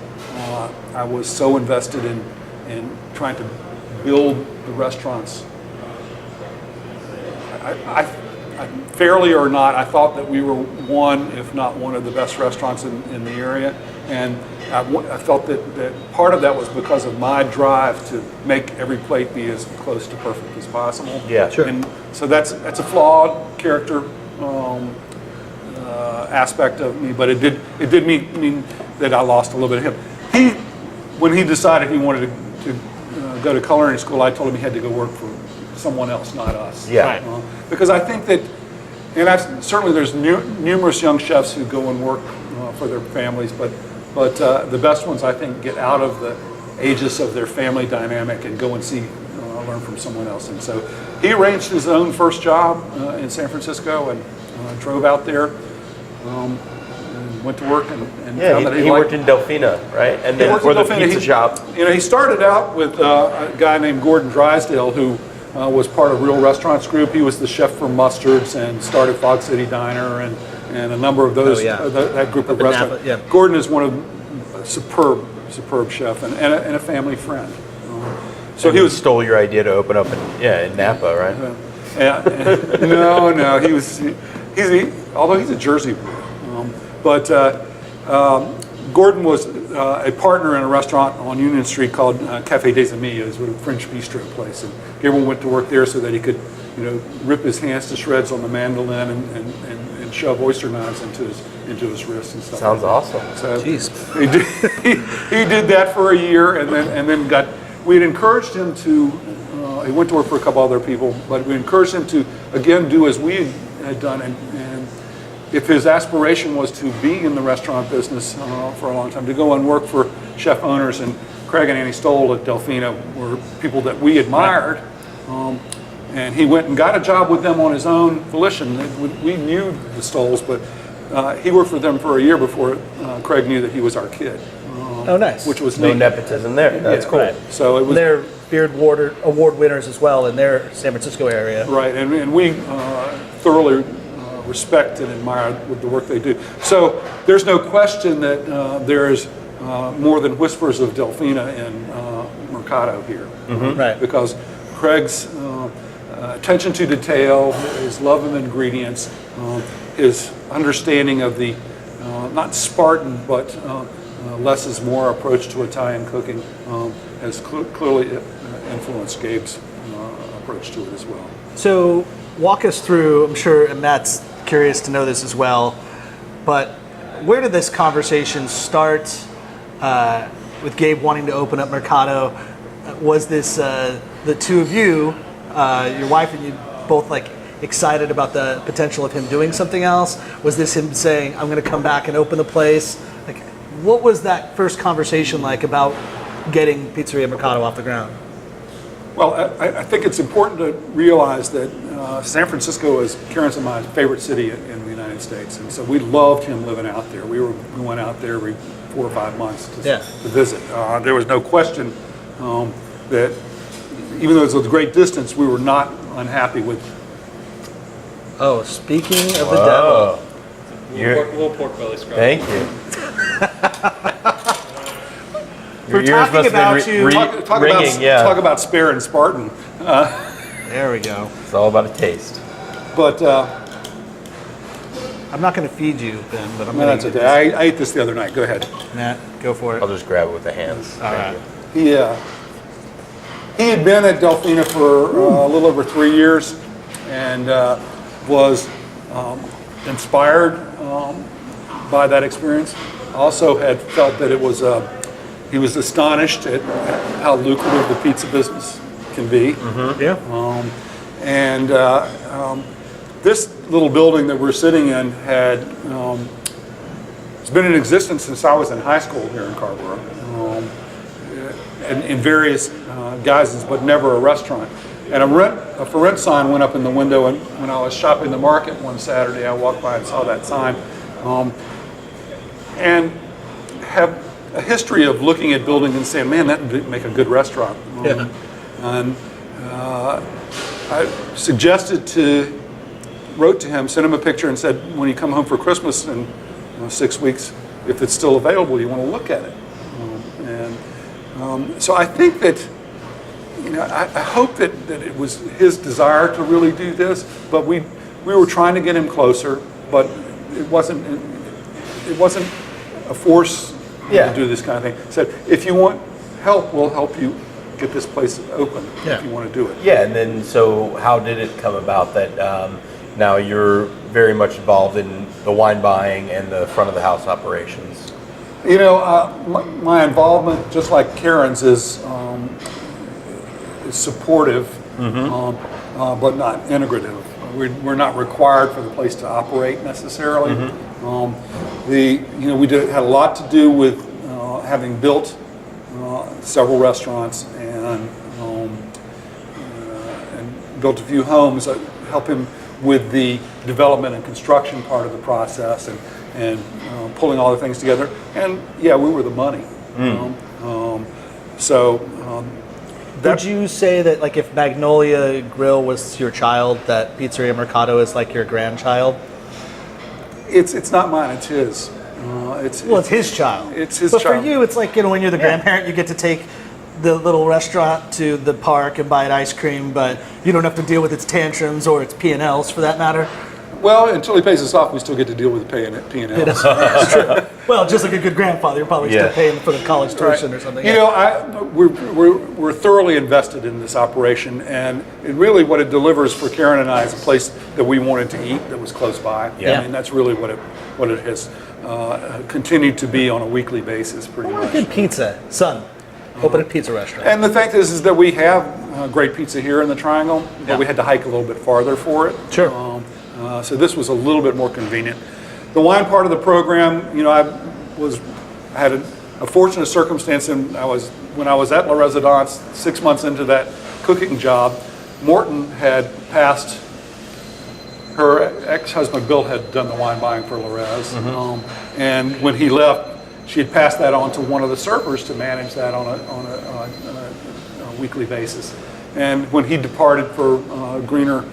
I was so invested in trying to build the restaurants. I fairly or not, I thought that we were one, if not one of the best restaurants in the area, and I felt that part of that was because of my drive to make every plate be as close to perfect as possible. Yeah, sure. And so that's a flawed character aspect of me, but it did mean that I lost a little bit of him. When he decided he wanted to go to culinary school, I told him he had to go work for someone else, not us. Because I think that, and certainly there's numerous young chefs who go and work for their families, but the best ones, I think, get out of the aegis of their family dynamic and go and learn from someone else. And so he arranged his own first job in San Francisco and drove out there, and went to work and found that he worked in Delfina, right? And then for the pizza shop. He started out with a guy named Gordon Drysdale, who was part of Real Restaurants Group. He was the chef for Mustards and started Fog City Diner and a number of those, that group of restaurants. Gordon is one of a superb chef and a family friend. So he stole your idea to open up in Napa, right? No, although he's a Jersey boy. Gordon was a partner in a restaurant on Union Street called Cafe des Amis. It was a French bistro place, and Gabriel went to work there so that he could, rip his hands to shreds on the mandolin and shove oyster knives into his wrists and stuff. Sounds awesome. So he did that for a year, and then we had encouraged him to. He went to work for a couple other people, but we encouraged him to again do as we had done, and if his aspiration was to be in the restaurant business for a long time, to go and work for chef owners, and Craig and Annie Stoll at Delfina were people that we admired, and he went and got a job with them on his own volition. We knew the Stolls, but he worked for them for a year before Craig knew that he was our kid. Nice. Which was no neat. nepotism there. That's cool. Right. So it was. They're Beard Award winners as well in their San Francisco area. Right, and we thoroughly respect and admire the work they do. So there's no question that there is more than whispers of Delfina in Mercato here. Right. Because Craig's attention to detail, his love of ingredients, his understanding of the not Spartan but less is more approach to Italian cooking has clearly influenced Gabe's approach to it as well. So walk us through, I'm sure, and Matt's curious to know this as well, but where did this conversation start with Gabe wanting to open up Mercato? Was this the two of you, your wife and you, both like excited about the potential of him doing something else? Was this him saying, I'm going to come back and open the place? Like, what was that first conversation like about getting Pizzeria Mercato off the ground? Well, I think it's important to realize that San Francisco is Karen's and my favorite city in the United States, and so we loved him living out there. We went out there every 4 or 5 months to visit. There was no question that even though it was a great distance, we were not unhappy with. Oh, speaking of the devil. Little pork belly scrub. Thank you. We're Your ears talking must have been about Talk ringing, talk about spare and Spartan. There we go. It's all about a taste. But I'm not going to feed you, Ben, but I'm no, going that's to. okay. I ate this the other night. Go ahead. Matt, go for it. I'll just grab it with the hands. All Thank right. you. He had been at Delfina for a little over 3 years, and was inspired by that experience. Also had felt that it was he was astonished at how lucrative the pizza business can be. Yeah. This little building that we're sitting in had it's been in existence since I was in high school here in Carrboro, in various guises, but never a restaurant. And a for rent sign went up in the window, and when I was shopping the market one Saturday, I walked by and saw that sign, and have a history of looking at buildings and saying, man, that would make a good restaurant. And I wrote to him, sent him a picture and said, when you come home for Christmas in 6 weeks, if it's still available, you want to look at it. So I think that, I hope that it was his desire to really do this, but we were trying to get him closer, but it wasn't a force to do this kind of thing. Said, if you want help, we'll help you get this place open if you want to do it. Yeah, and then so how did it come about that now you're very much involved in the wine buying and the front of the house operations? My involvement, just like Karen's, is supportive, but not integrative. We're not required for the place to operate necessarily. We had a lot to do with having built several restaurants and built a few homes that help him with the development and construction part of the process and pulling all the things together. And we were the money. Would you say that, like, if Magnolia Grill was your child, that Pizzeria Mercato is like your grandchild? It's not mine, it's his. It's his child. It's his but child. For you, it's like, when you're the grandparent, you get to take the little restaurant to the park and buy it ice cream, but you don't have to deal with its tantrums or its P&Ls for that matter. Well, until he pays us off, we still get to deal with the P&Ls. It's true. Well, just like a good grandfather, you're probably still paying for the college tuition or something. We're thoroughly invested in this operation, and really what it delivers for Karen and I is a place that we wanted to eat that was close by. Yeah. I mean, that's really what it has continued to be on a weekly basis, pretty much. Good pizza, son. Open a pizza restaurant. And the fact is that we have great pizza here in the Triangle, but we had to hike a little bit farther for it. Sure. So this was a little bit more convenient. The wine part of the program, I had a fortunate circumstance, and when I was at La Residence 6 months into that cooking job, Morton had passed. Her ex-husband Bill had done the wine buying for La Res, and when he left, she had passed that on to one of the servers to manage that on a weekly basis. And when he departed for greener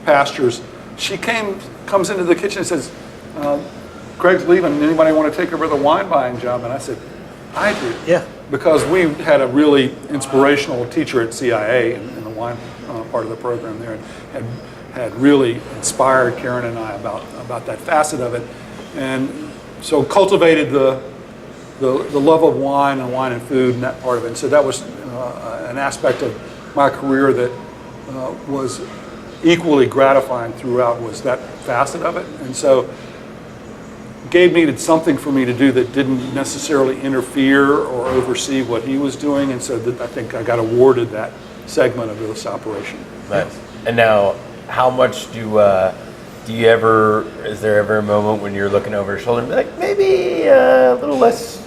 pastures, she comes into the kitchen and says, Craig's leaving, anybody want to take over the wine buying job? And I said, I do. Yeah. Because we had a really inspirational teacher at CIA in the wine part of the program there, and had really inspired Karen and I about that facet of it, and so cultivated the love of wine and food and that part of it. And so that was an aspect of my career that was equally gratifying throughout, was that facet of it. And so Gabe needed something for me to do that didn't necessarily interfere or oversee what he was doing, and so I think I got awarded that segment of this operation. Nice. And now, how much do you ever? Is there ever a moment when you're looking over your shoulder and be like, maybe a little less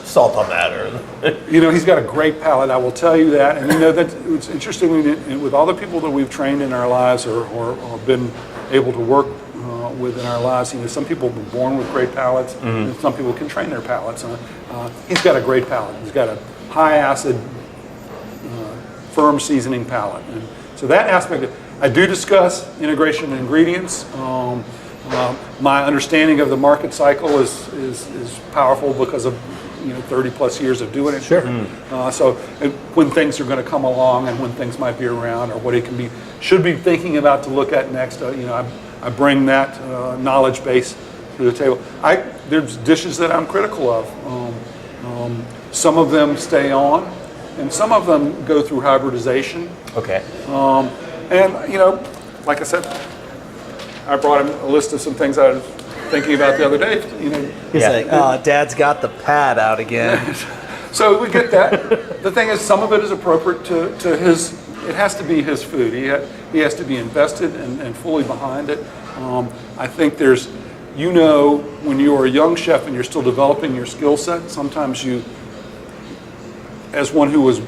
salt on that, or? You know, he's got a great palate, I will tell you that. And you know, that it's interesting with all the people that we've trained in our lives or been able to work with in our lives. You know, some people have been born with great palates, and some people can train their palates. He's got a great palate. He's got a high acid, firm seasoning palate, and so that aspect. I do discuss integration of ingredients. My understanding of the market cycle is powerful because of 30 plus years of doing it. Sure. So when things are going to come along and when things might be around or what it should be thinking about to look at next, I bring that knowledge base to the table. There's dishes that I'm critical of. Some of them stay on, and some of them go through hybridization. Okay. And like I said, I brought him a list of some things I was thinking about the other day. He's like, oh, Dad's got the pad out again. So we get that. The thing is, some of it is appropriate to his. It has to be his food. He has to be invested and fully behind it. I think there's, when you're a young chef and you're still developing your skill set, sometimes you, as one who was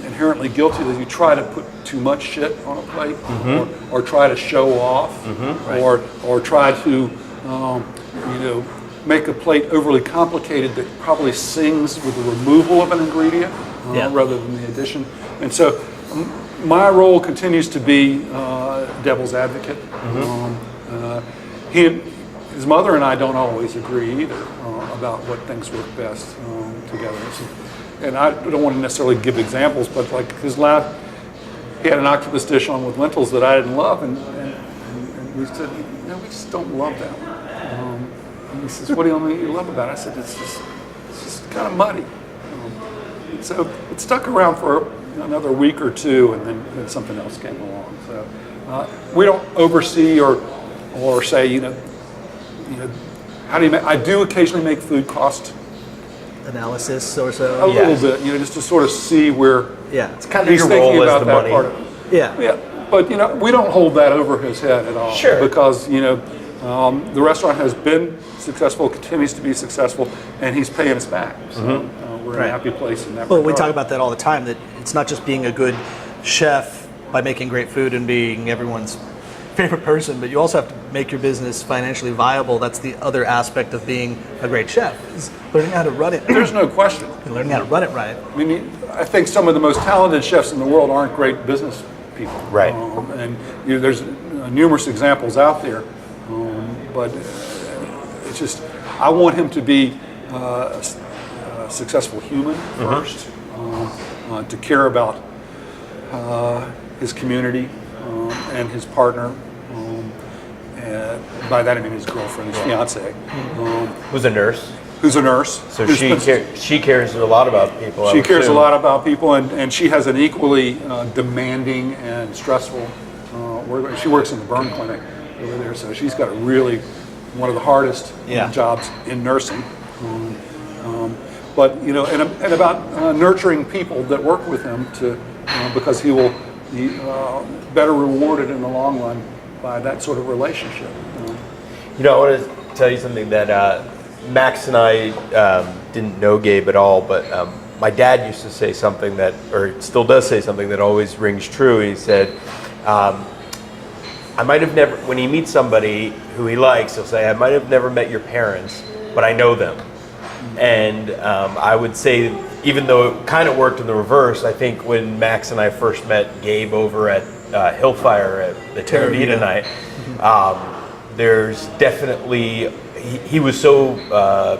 inherently guilty, that you try to put too much shit on a plate, or try to show off, or try to make a plate overly complicated that probably sings with the removal of an ingredient rather than the addition. And so my role continues to be devil's advocate. His mother and I don't always agree either about what things work best together. And I don't want to necessarily give examples, but like he had an octopus dish on with lentils that I didn't love, and we said, we just don't love that one. And he says, what do you love about it? I said, it's just kind of muddy. So it stuck around for another week or two, and then something else came along. So we don't oversee or say, how do you make? I do occasionally make food cost Analysis or so. a little bit, just to sort of see where It's kind of he's your thinking role as about the that money. part of it. Yeah. But we don't hold that over his head at all. Sure. Because the restaurant has been successful, continues to be successful, and he's paying us back. So we're in a happy place in that Well, we regard. talk about that all the time, that it's not just being a good chef by making great food and being everyone's favorite person, but you also have to make your business financially viable. That's the other aspect of being a great chef, is learning how to run it. There's no question. And learning how to run it right. I mean, I think some of the most talented chefs in the world aren't great business people. Right. And there's numerous examples out there. But it's just, I want him to be a successful human first, to care about his community and his partner. And by that I mean his girlfriend, his fiance, Who's a nurse? who's a nurse. So she cares a lot about people. She cares a lot about people, and she has an equally demanding and stressful work. She works in the burn clinic over there, so she's got one of the hardest jobs in nursing. But and about nurturing people that work with him because he will be better rewarded in the long run by that sort of relationship. I want to tell you something that Max and I didn't know Gabe at all, but my dad used to say something that, or still does say something that always rings true. He said, I might have never, when he meets somebody who he likes, he'll say, I might have never met your parents, but I know them. And I would say, even though it kind of worked in the reverse, I think when Max and I first met Gabe over at Hillfire at the Terra Vita night, there's definitely, he was so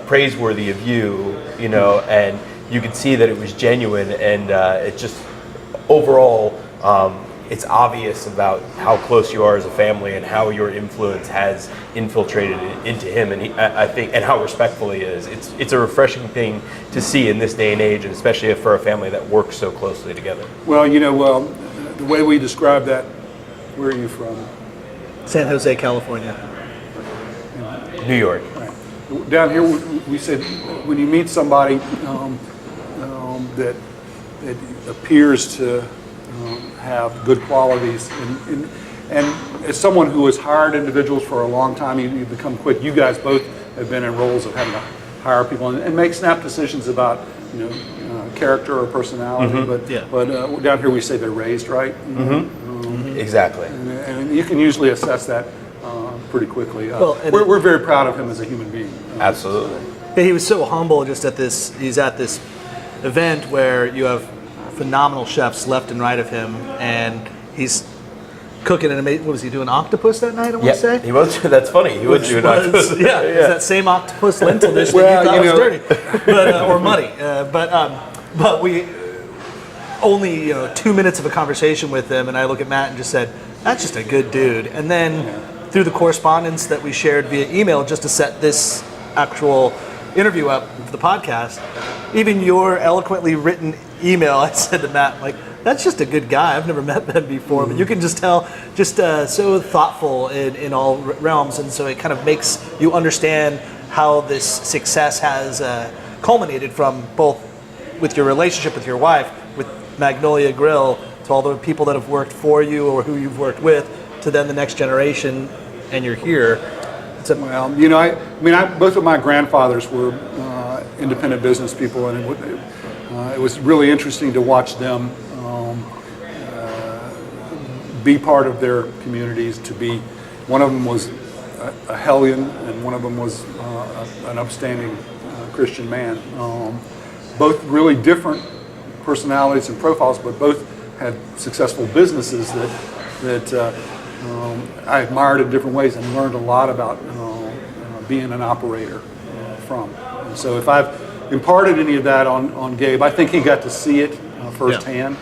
praiseworthy of you you know, and you could see that it was genuine, and it just overall, it's obvious about how close you are as a family and how your influence has infiltrated into him, and I think, and how respectful he is. It's a refreshing thing to see in this day and age, and especially for a family that works so closely together. Well, you know, the way we describe that, where are you from? San Jose, California. New York. Right. Down here, we said when you meet somebody that appears to have good qualities, and as someone who has hired individuals for a long time, you become quick. You guys both have been in roles of having to hire people and make snap decisions about, you know, character or personality. But down here we say they're raised right. Exactly. And you can usually assess that pretty quickly. We're very proud of him as a human being. Absolutely. Yeah, he was so humble just at this. He's at this event where you have phenomenal chefs left and right of him, and he's cooking an amazing. What was he doing? Octopus that night? I want to say. He was. That's funny. He was doing octopus. Yeah, it's that same octopus lentil dish that you thought was dirty, but or muddy. But we only 2 minutes of a conversation with him, and I look at Matt and just said, "That's just a good dude." And then through the correspondence that we shared via email, just to set this actual interview up for the podcast, even your eloquently written email, I said to Matt, like, that's just a good guy. I've never met Ben before, but you can just tell, just so thoughtful in all realms, and so it kind of makes you understand how this success has culminated from both with your relationship with your wife, with Magnolia Grill, to all the people that have worked for you or who you've worked with, to then the next generation, and you're here. Well, you know, both of my grandfathers were independent business people, and it was really interesting to watch them be part of their communities. One of them was a hellion, and one of them was an upstanding Christian man. Both really different personalities and profiles, but both had successful businesses that I admired in different ways and learned a lot about being an operator from. And so if I've imparted any of that on Gabe, I think he got to see it firsthand.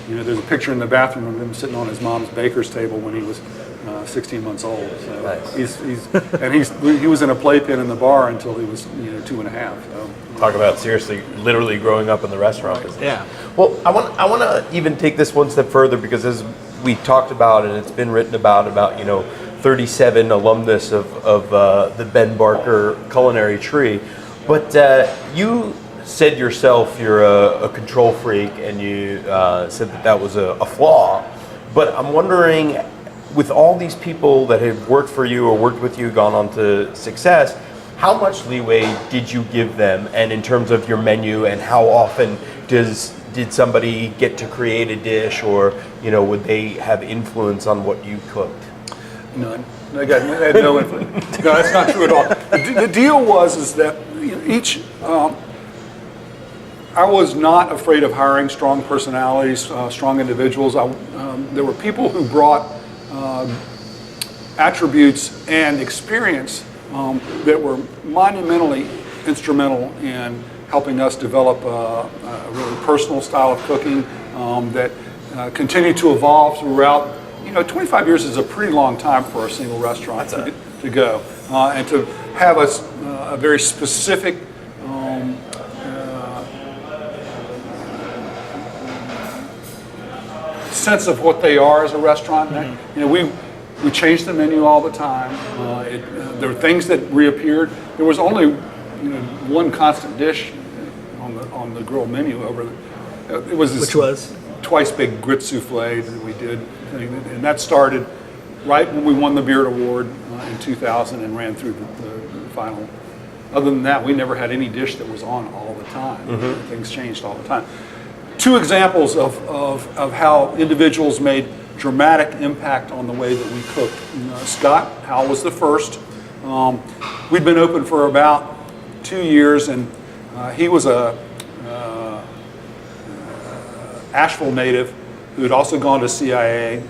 There's a picture in the bathroom of him sitting on his mom's baker's table when he was 16 months old. So nice. He was in a playpen in the bar until he was 2.5. So. Talk about seriously, literally growing up in the restaurant business. Yeah. Well, I want to even take this one step further, because as we talked about, and it's been written about 37 alumnus of the Ben Barker culinary tree, but you said yourself you're a control freak, and you said that was a flaw. But I'm wondering, with all these people that have worked for you or worked with you, gone on to success, how much leeway did you give them, and in terms of your menu, and how often did somebody get to create a dish, or would they have influence on what you cooked? None. They had no influence. No, that's not true at all. The deal is that each. I was not afraid of hiring strong personalities, strong individuals. There were people who brought attributes and experience that were monumentally instrumental in helping us develop a really personal style of cooking that continued to evolve throughout. 25 years is a pretty long time for a single restaurant to go, and to have a very specific sense of what they are as a restaurant. Mm-hmm. We changed the menu all the time. There were things that reappeared. There was only one constant dish on the grill menu which was twice big grit souffle that we did, and that started right when we won the Beard Award in 2000 and ran through the final. Other than that, we never had any dish that was on all the time. Mm-hmm. Things changed all the time. Two examples of how individuals made dramatic impact on the way that we cooked. Scott Howell was the first. We'd been open for about 2 years, and he was a Asheville native who had also gone to CIA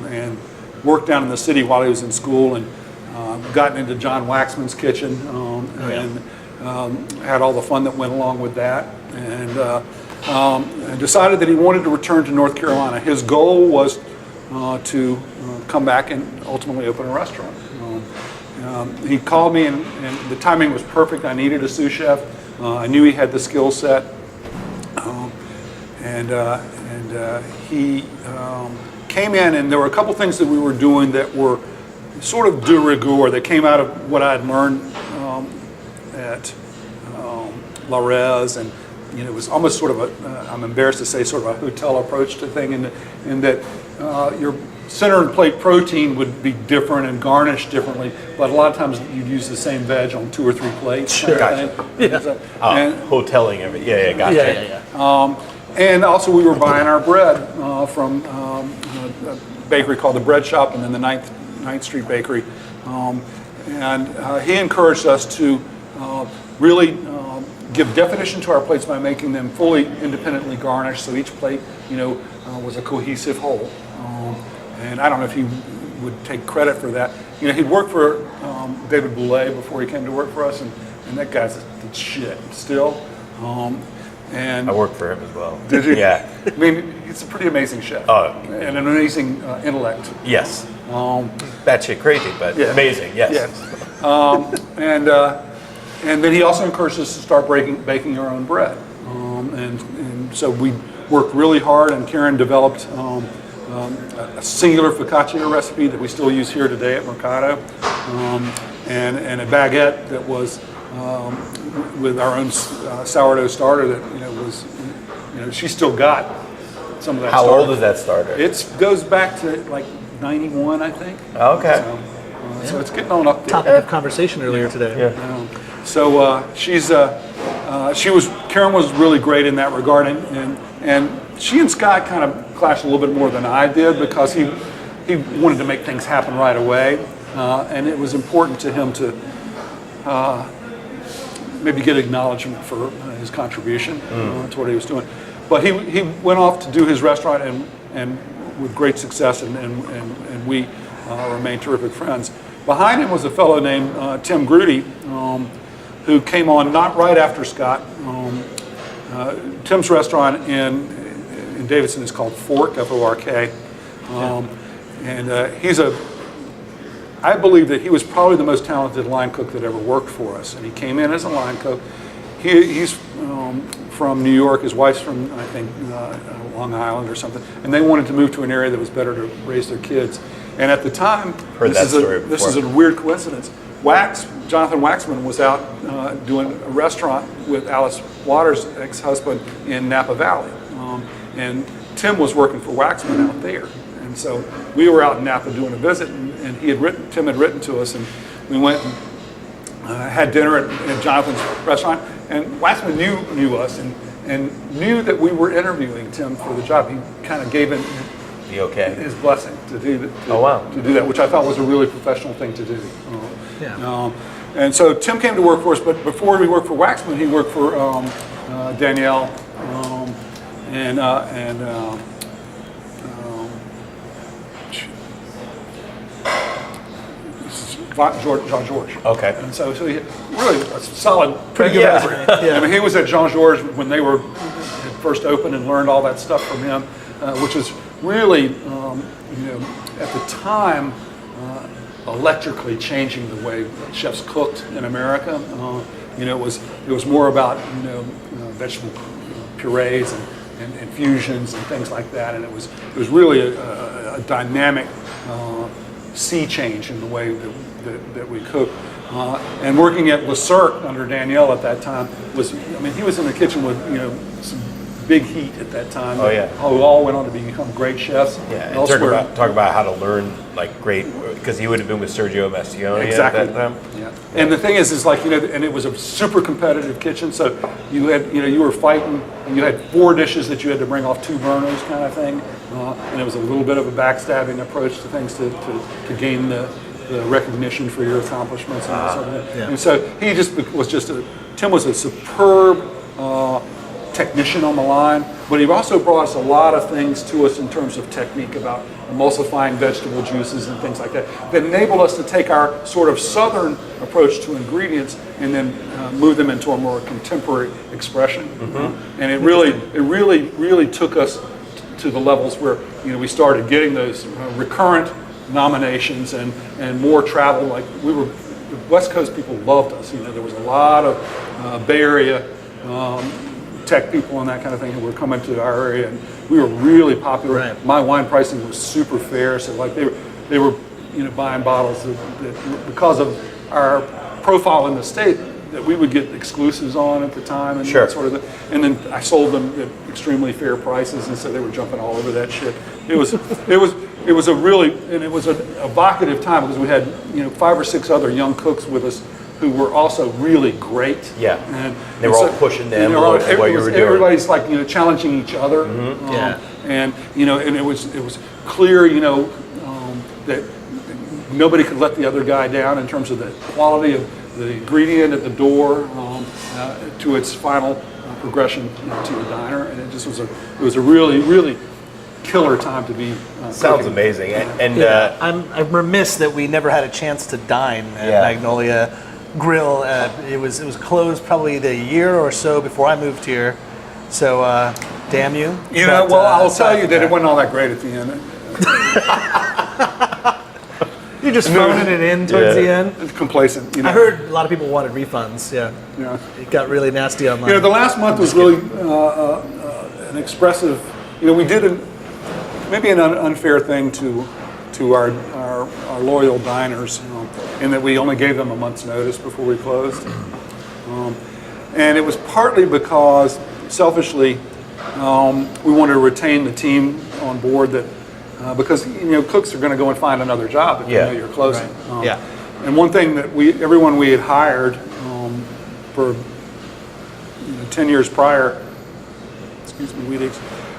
and worked down in the city while he was in school, and gotten into John Waxman's kitchen, and had all the fun that went along with that, and decided that he wanted to return to North Carolina. His goal was to come back and ultimately open a restaurant. He called me, and the timing was perfect. I needed a sous chef. I knew he had the skill set, and he came in, and there were a couple things that we were doing that were sort of de rigueur, that came out of what I had learned at La Rez, and it was almost sort of a, I'm embarrassed to say, sort of a hotel approach to thing, in that your center and plate protein would be different and garnished differently, but a lot of times you'd use the same veg on 2 or 3 plates. Sure. Kind of thing. Hoteling everything. Yeah, gotcha. And also we were buying our bread from a bakery called the Bread Shop, and then the 9th Street Bakery. And he encouraged us to really give definition to our plates by making them fully independently garnished, so each plate, was a cohesive whole. And I don't know if he would take credit for that. He'd worked for David Boulay before he came to work for us, and that guy's the shit still. And I worked for him as well. Did you? Yeah. I mean, he's a pretty amazing chef. Oh. And an amazing intellect. Yes. That shit crazy, but amazing. Yes. And then he also encouraged us to start baking our own bread. And so we worked really hard, and Karen developed a singular focaccia recipe that we still use here today at Mercato, and a baguette that was with our own sourdough starter that was, she still got some of that. How starter. old is that starter? It goes back to like 91, I think. Okay. So it's getting on up there. Topic of conversation earlier today. So Karen was really great in that regard, and she and Scott kind of clashed a little bit more than I did, because he wanted to make things happen right away, and it was important to him to maybe get acknowledgement for his contribution to what he was doing. But he went off to do his restaurant, and with great success, and we remained terrific friends. Behind him was a fellow named Tim Grudy, who came on not right after Scott. Tim's restaurant in Davidson is called Fork, F-O-R-K. And I believe that he was probably the most talented line cook that ever worked for us. And he came in as a line cook. He's from New York. His wife's from, I think, Long Island or something. And they wanted to move to an area that was better to raise their kids. And at the time, this is a weird coincidence. Jonathan Waxman was out doing a restaurant with Alice Waters' ex-husband in Napa Valley. And Tim was working for Waxman out there. And so we were out in Napa doing a visit, and Tim had written to us, and we went and had dinner at Jonathan's restaurant. And Waxman knew us and knew that we were interviewing Tim for the job. He kind of gave his blessing to do that, which I thought was a really professional thing to do. And so Tim came to work for us, but before he worked for Waxman, he worked for Danielle Jean George. Okay. And so he had really a solid, pretty good resume. I mean, he was at Jean George when they had first opened, and learned all that stuff from him, which was really, at the time, electrically changing the way chefs cooked in America. It was more about vegetable purees and fusions and things like that, and it was really a dynamic sea change in the way that we cook. And working at Le Cirque under Danielle at that time he was in the kitchen with some big heat at that time. Oh yeah. Who all went on to become great chefs. Yeah. And talk about how to learn great, because he would have been with Sergio Mastione at that time. Yeah. And the thing is and it was a super competitive kitchen, so you had you were fighting, and you had 4 dishes that you had to bring off 2 burners kind of thing, and it was a little bit of a backstabbing approach to things to gain the recognition for your accomplishments and so on. And so Tim was a superb technician on the line, but he also brought us a lot of things to us in terms of technique about emulsifying vegetable juices and things like that enabled us to take our sort of southern approach to ingredients and then move them into a more contemporary expression. And it really took us to the levels where we started getting those recurrent nominations and more travel. Like the West Coast people loved us. There was a lot of Bay Area tech people and that kind of thing who were coming to our area, and we were really popular. Right. My wine pricing was super fair, so like they were buying bottles that because of our profile in the state that we would get exclusives on at the time and that sort of thing. And then I sold them at extremely fair prices, and so they were jumping all over that shit. It was a really, and it was an evocative time because we had 5 or 6 other young cooks with us who were also really great. Yeah. And they were all pushing the envelope of what you were doing. Everybody's like challenging each other. And and it was clear that nobody could let the other guy down in terms of the quality of the ingredient at the door to its final progression to your diner, and it was a really killer time to be. Sounds cooking. amazing, and I'm remiss that we never had a chance to dine at Magnolia Grill. It was closed probably the year or so before I moved here. So damn you. But, I'll tell you that it wasn't all that great at the end. You're just phoning it in towards the end. It's complacent. I heard a lot of people wanted refunds. Yeah. It got really nasty online. The last month was really an expressive. We did maybe an unfair thing to our loyal diners, in that we only gave them a month's notice before we closed, and it was partly because selfishly we wanted to retain the team on board that. Because cooks are going to go and find another job if you're closing. Right. And one thing that everyone we had hired for 10 years prior,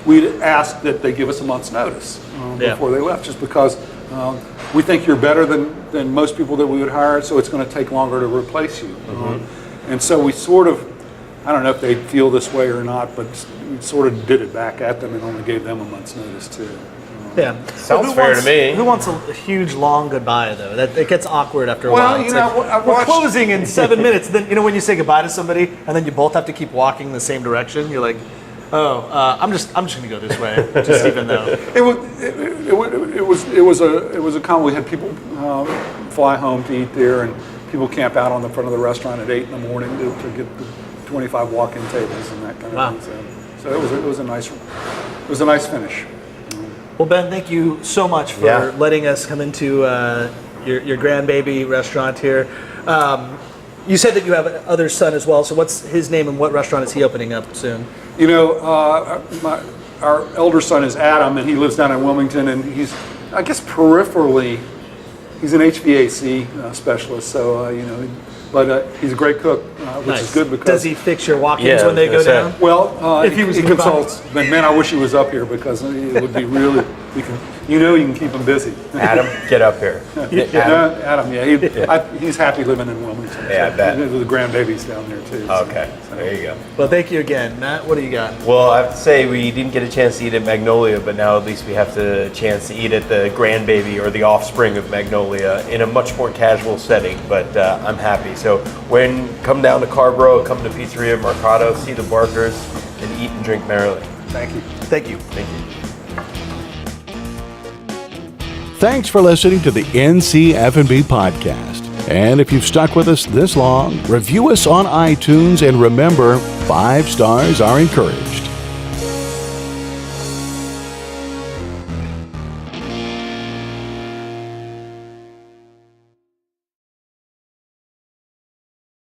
we'd asked that they give us a month's notice before they left, just because we think you're better than most people that we would hire, so it's going to take longer to replace you. And so we sort of, I don't know if they feel this way or not, but we sort of did it back at them and only gave them a month's notice too. Yeah, sounds fair to me. Who wants a huge long goodbye though? That it gets awkward after a Well, while. We're closing in 7 minutes. Then when you say goodbye to somebody and then you both have to keep walking the same direction, you're like, I'm just gonna go this way, just even though it was a con. We had people fly home to eat there, and people camp out on the front of the restaurant at 8 in the morning to get the 25 walk-in tables and that kind of thing. So it was a nice finish. Well, Ben, thank you so much for letting us come into your grandbaby restaurant here. You said that you have another son as well, so what's his name and what restaurant is he opening up soon? Our elder son is Adam, and he lives down in Wilmington, and he's, I guess peripherally, he's an HVAC specialist, so, but he's a great cook, which is good because... Does he fix your walk-ins when they go down? Well, if he consults, then man, I wish he was up here because it would be really, you can keep him busy. Adam, get up here. Adam, he's happy living in Wilmington. Yeah, I bet. The grandbaby's down there too. Okay, so there you go. Well, thank you again. Matt, what do you got? Well, I have to say we didn't get a chance to eat at Magnolia, but now at least we have the chance to eat at the grandbaby or the offspring of Magnolia in a much more casual setting, but I'm happy. So come down to Carrboro, come to Pizzeria Mercato, see the Barkers, and eat and drink merrily. Thank you. Thank you. Thank you. Thanks for listening to the NCF&B podcast. And if you've stuck with us this long, review us on iTunes and remember, 5 stars are encouraged.